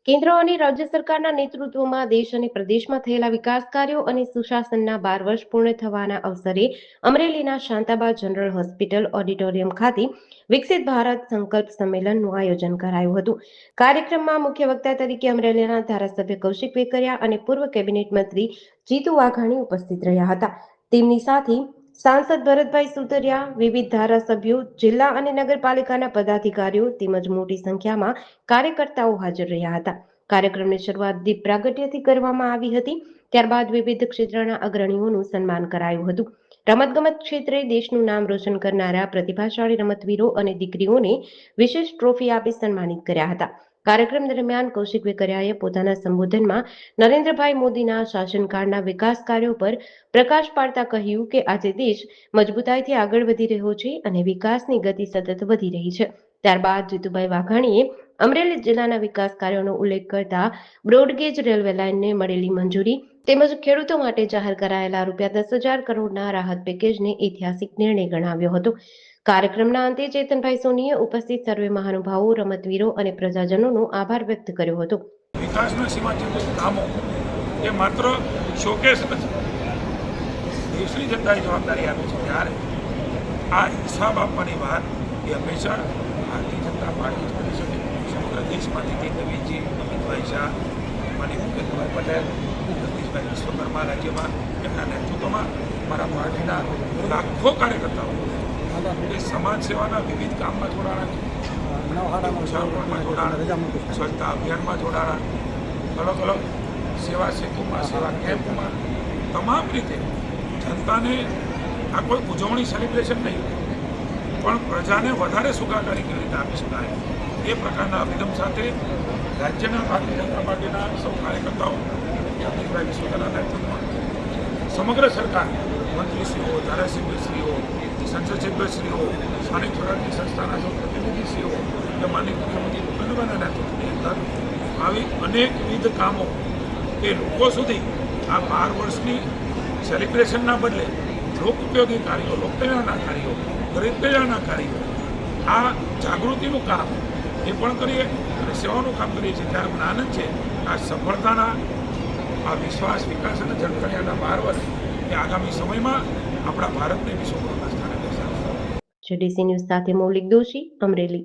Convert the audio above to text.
કેન્દ્ર અને રાજ્ય સરકારના નેતૃત્વમાં દેશ અને પ્રદેશમાં થયેલા વિકાસ કાર્યો અને સુશાસનના 12 વર્ષ પૂર્ણ થવાના અવસરે અમરેલીના શાંતાબા જનરલ હોસ્પિટલ ઓડિટોરિયમ ખાતે વિકસિત ભારત સંકલ્પ સંમેલનનું આયોજન કરાયું હતું। કાર્યક્રમમાં મુખ્ય વક્તા તરીકે અમરેલીના ધારાસભ્ય કૌશિક વેકરિયા અને પૂર્વ કેબિનેટ મંત્રી જીતુ વાઘાણી ઉપસ્થિત રહ્યા હતા। તેમની સાથે સાંસદ ભરતભાઈ સુતરિયા, વિવિધ ધારાસભ્યો, જિલ્લા અને નગરપાલિકાના પદાધિકારીઓ તેમજ મોટી સંખ્યામાં કાર્યકર્તાઓ હાજર રહ્યા હતા। કાર્યક્રમની શરૂઆત દીપ પ્રાગટ્યથી કરવામાં આવી હતી। ત્યારબાદ વિવિધ ક્ષેત્રના અગ્રણીઓનું સન્માન કરાયું હતું। રમતગમત ક્ષેત્રે દેશનું નામ રોશન કરનારા પ્રતિભાશાળી રમતવીરો અને દીકરીઓને વિશેષ ટ્રોફી આપી સન્માનિત કર્યા હતા। કાર્યક્રમ દરમિયાન કૌશિક વેકરિયાએ પોતાના સંબોધનમાં નરેન્દ્રભાઈ મોદીના શાસનકાળના વિકાસ કાર્યો પર પ્રકાશ પાડતા કહ્યું કે આજે દેશ મજબૂતાઈથી આગળ વધી રહ્યો છે અને વિકાસની ગતિ સતત વધી રહી છે। ત્યારબાદ જીતુભાઈ વાઘાણીએ અમરેલી જિલ્લાના વિકાસ કાર્યોનો ઉલ્લેખ કરતા બ્રોડગેજ રેલવે લાઇનને મળેલી મંજૂરી તેમજ ખેડૂતો માટે જાહેર કરાયેલા ₹10,000 કરોડના રાહત પેકેજને ઐતિહાસિક નિર્ણય ગણાવ્યો હતો। કાર્યક્રમના અંતે ચેતનભાઈ સોનીએ ઉપસ્થિત સર્વે મહાનુભાવો, રમતવીરો અને પ્રજાજનોનો આભાર વ્યક્ત કર્યો હતો। વિકાસના સીમાચિહ્નિત કામો એ માત્ર શોકેસ નથી, દેશની જનતાએ જવાબદારી આપી છે ત્યારે આ હિસાબ આપવાની વાત એ હંમેશા ભારતીય જનતા પાર્ટી કરી શકે। સમગ્ર દેશમાંથી દેવેજી, અમિતભાઈ શાહ, માનીય ભૂપેન્દ્રભાઈ પટેલ, જગદીશભાઈ વિશ્વકર્મા રાજ્યમાં એમના નેતૃત્વમાં મારા પાર્ટીના લાખો કાર્યકર્તાઓ એ સમાજ સેવાના વિવિધ કામમાં જોડાણા છે। સ્વચ્છતા અભિયાનમાં જોડાણા, અલગ અલગ સેવા સેતુમાં, સેવા કેમ્પમાં, તમામ રીતે જનતાને આ કોઈ ઉજવણી સેલિબ્રેશન નહીં પણ પ્રજાને વધારે સુખાકારી કેવી રીતે આપી શકાય એ પ્રકારના અભિગમ સાથે રાજ્યના ભારતીય જનતા પાર્ટીના સૌ કાર્યકર્તાઓ, જગદીશભાઈ વિશ્વકર્માના નેતૃત્વમાં સમગ્ર સરકાર, મંત્રીશ્રીઓ, ધારાસભ્યશ્રીઓ, સંસદ સભ્યશ્રીઓ, સ્થાનિક સ્વરાજ્ય સંસ્થાના સૌ પ્રતિનિધિશ્રીઓ, માનનીય મુખ્યમંત્રી ભૂપેન્દ્રભાઈના નેતૃત્વની અંદર આવી અનેકવિધ કામો કે લોકો સુધી આ 12 વર્ષની સેલિબ્રેશનના બદલે લોક ઉપયોગી કાર્યો, લોકકલ્યાણના કાર્યો, ગરીબ કલ્યાણના કાર્યો, આ જાગૃતિનું કામ એ પણ કરીએ અને સેવાનું કામ કરીએ છીએ। ત્યારે મને આનંદ છે આ સફળતાના આ વિશ્વાસ, વિકાસ અને જનકલ્યાણના 12 વર્ષ એ આગામી સમયમાં આપણા ભારતને વિશ્વગુરુના સ્થાને બેસાડશે। જેડીસી ન્યૂઝ સાથે મૌલિક દોશી, અમરેલી।